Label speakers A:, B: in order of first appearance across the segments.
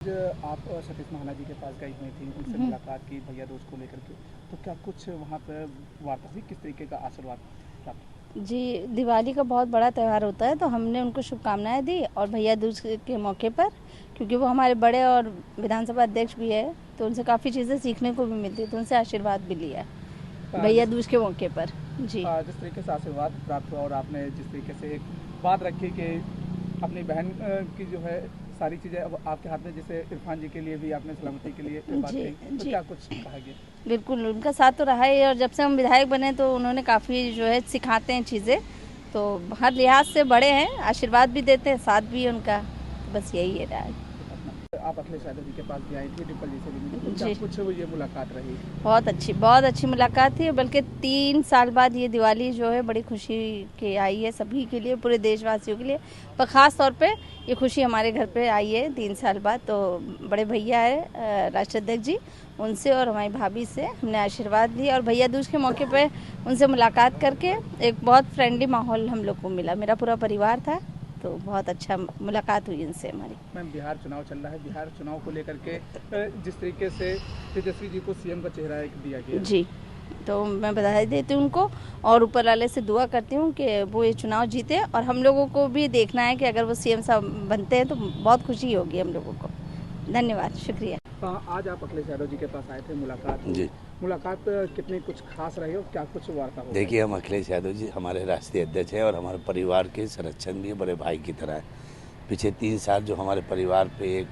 A: आप सतीश महाना जी के पास गई हुई थी, उनसे मुलाकात की भैया दूज को लेकर के, तो क्या कुछ वहाँ पर वार्ता हुई, किस तरीके का आशीर्वाद प्राप्त?
B: जी, दिवाली का बहुत बड़ा त्यौहार होता है, तो हमने उनको शुभकामनाएं दी और भैया दूज के मौके पर, क्योंकि वो हमारे बड़े और विधानसभा अध्यक्ष भी है, तो उनसे काफ़ी चीज़ें सीखने को भी मिलती है, तो उनसे आशीर्वाद भी लिया भैया दूज के मौके पर। जी,
A: जिस तरीके से आशीर्वाद प्राप्त हुआ और आपने जिस तरीके से एक बात रखी कि अपनी बहन की जो है सारी चीज़ें अब आपके हाथ में, जैसे इरफान जी के लिए भी आपने सलामती के लिए बात
B: जी,
A: कही, तो
B: जी।
A: क्या कुछ कहा गया?
B: बिल्कुल उनका साथ तो रहा है और जब से हम विधायक बने तो उन्होंने काफ़ी जो है सिखाते हैं चीज़ें, तो हर लिहाज से बड़े हैं, आशीर्वाद भी देते हैं, साथ भी है उनका, तो बस यही है राज।
A: आप अखिलेश यादव जी के पास भी आई थी, डिम्पल जी से भी मिली, तो क्या
B: जी।
A: कुछ वो ये मुलाकात रही?
B: बहुत अच्छी मुलाकात थी, बल्कि 3 साल बाद ये दिवाली जो है बड़ी खुशी की आई है सभी के लिए, पूरे देशवासियों के लिए, पर ख़ास तौर पे ये खुशी हमारे घर पे आई है 3 साल बाद। तो बड़े भैया है राष्ट्राध्यक्ष जी, उनसे और हमारी भाभी से हमने आशीर्वाद लिया और भैया दूज के मौके पे उनसे मुलाकात करके एक बहुत फ्रेंडली माहौल हम लोग को मिला। मेरा पूरा परिवार था, तो बहुत अच्छा मुलाकात हुई उनसे हमारी।
A: मैम, बिहार चुनाव चल रहा है, बिहार चुनाव को लेकर के जिस तरीके से तेजस्वी जी को सीएम का चेहरा एक दिया गया
B: जी, तो मैं बधाई देती हूँ उनको और ऊपर वाले से दुआ करती हूँ कि वो ये चुनाव जीते और हम लोगों को भी देखना है कि अगर वो सीएम साहब बनते हैं तो बहुत खुशी होगी हम लोगों को। धन्यवाद, शुक्रिया।
A: आज आप अखिलेश यादव जी के पास आए थे, मुलाकात हुई।
C: जी,
A: मुलाकात कितनी कुछ खास रही और क्या कुछ वार्ता हो?
C: देखिए, हम अखिलेश यादव जी हमारे राष्ट्रीय अध्यक्ष हैं और हमारे परिवार के संरक्षण भी बड़े भाई की तरह है। पिछले 3 साल जो हमारे परिवार पे एक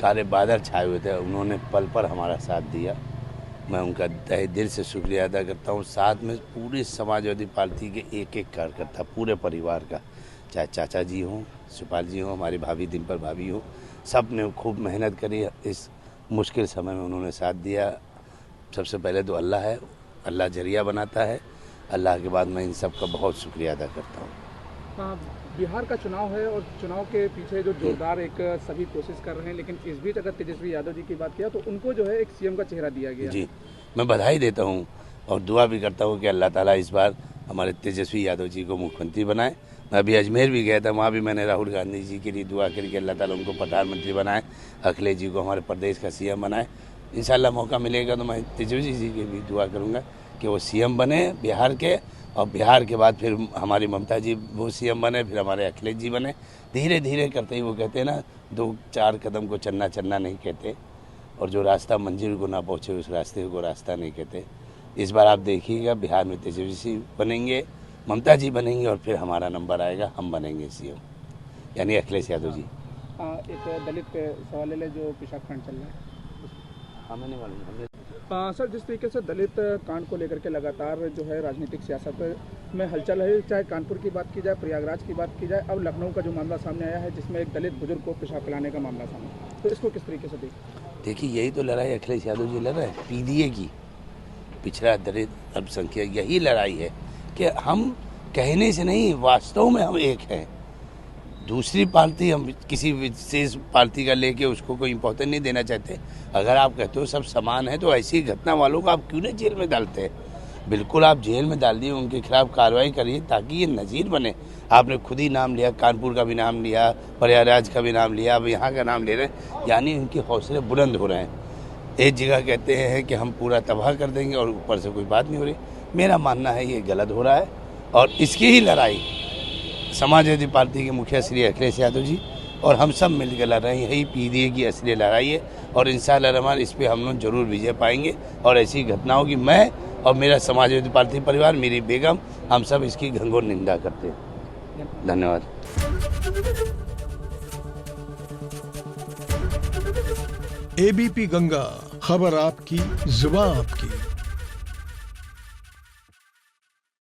C: काले बादल छाए हुए थे, उन्होंने पल पर हमारा साथ दिया। मैं उनका तहे दिल से शुक्रिया अदा करता हूँ। साथ में पूरी समाजवादी पार्टी के एक कार्यकर्ता, पूरे परिवार का, चाहे चाचा जी हों, सुपाल जी हों, हमारी भाभी डिम्पल भाभी हों, सब ने खूब मेहनत करी। इस मुश्किल समय में उन्होंने साथ दिया। सबसे पहले तो अल्लाह है, अल्लाह जरिया बनाता है। अल्लाह के बाद मैं इन सब का बहुत शुक्रिया अदा करता हूँ।
A: बिहार का चुनाव है और चुनाव के पीछे जो जोरदार एक सभी कोशिश कर रहे हैं, लेकिन इस बीच अगर तेजस्वी यादव जी की बात किया तो उनको जो है एक सीएम का चेहरा दिया गया।
C: जी, मैं बधाई देता हूँ और दुआ भी करता हूँ कि अल्लाह ताला इस बार हमारे तेजस्वी यादव जी को मुख्यमंत्री बनाए। मैं अभी अजमेर भी गया था, वहाँ भी मैंने राहुल गांधी जी के लिए दुआ करी कि अल्लाह ताला उनको प्रधानमंत्री बनाए, अखिलेश जी को हमारे प्रदेश का सीएम बनाए। इंशाल्लाह मौका मिलेगा तो मैं तेजस्वी जी की भी दुआ करूँगा कि वो सीएम बने बिहार के, और बिहार के बाद फिर हमारी ममता जी वो सीएम बने, फिर हमारे अखिलेश जी बने। धीरे धीरे करते ही, वो कहते हैं ना, 2-4 कदम को चलना चलना नहीं कहते, और जो रास्ता मंजिल को ना पहुँचे उस रास्ते को रास्ता नहीं कहते। इस बार आप देखिएगा बिहार में तेजस्वी बनेंगे, ममता जी बनेंगे और फिर हमारा नंबर आएगा, हम बनेंगे सीएम, यानी अखिलेश यादव जी।
A: एक दलित पे सवाल ले जो पिछड़ा खंड चल रहा है,
C: हमें नहीं मालूम।
A: सर, जिस तरीके से दलित कांड को लेकर के लगातार जो है राजनीतिक सियासत में हलचल है, चाहे कानपुर की बात की जाए, प्रयागराज की बात की जाए, अब लखनऊ का जो मामला सामने आया है जिसमें एक दलित बुजुर्ग को पेशाब पिलाने का मामला सामने, तो इसको किस तरीके से
C: देखिए, यही तो लड़ाई अखिलेश यादव जी लड़ रहे हैं, पीडीए की, पिछड़ा दलित अल्पसंख्यक, यही लड़ाई है कि हम कहने से नहीं, वास्तव में हम एक हैं। दूसरी पार्टी, हम किसी विशेष पार्टी का लेके उसको कोई इम्पोर्टेंस नहीं देना चाहते। अगर आप कहते हो सब समान है तो ऐसी घटना वालों को आप क्यों नहीं जेल में डालते हैं? बिल्कुल आप जेल में डाल दिए, उनके खिलाफ कार्रवाई करिए ताकि ये नज़ीर बने। आपने खुद ही नाम लिया, कानपुर का भी नाम लिया, प्रयागराज का भी नाम लिया, अब यहाँ का नाम ले रहे हैं, यानी उनके हौसले बुलंद हो रहे हैं। एक जगह कहते हैं कि हम पूरा तबाह कर देंगे और ऊपर से कोई बात नहीं हो रही। मेरा मानना है ये गलत हो रहा है और इसकी ही लड़ाई समाजवादी पार्टी के मुखिया श्री अखिलेश यादव जी और हम सब मिलकर लड़ रहे हैं। यही पीडीए की असली लड़ाई है और इंशाअल्लाह रहमान इस पे हम लोग जरूर विजय पाएंगे और ऐसी घटनाओं की मैं और मेरा समाजवादी पार्टी परिवार, मेरी बेगम, हम सब इसकी घंघोर निंदा करते हैं। धन्यवाद।
D: एबीपी गंगा, खबर आपकी, जुबान आपकी।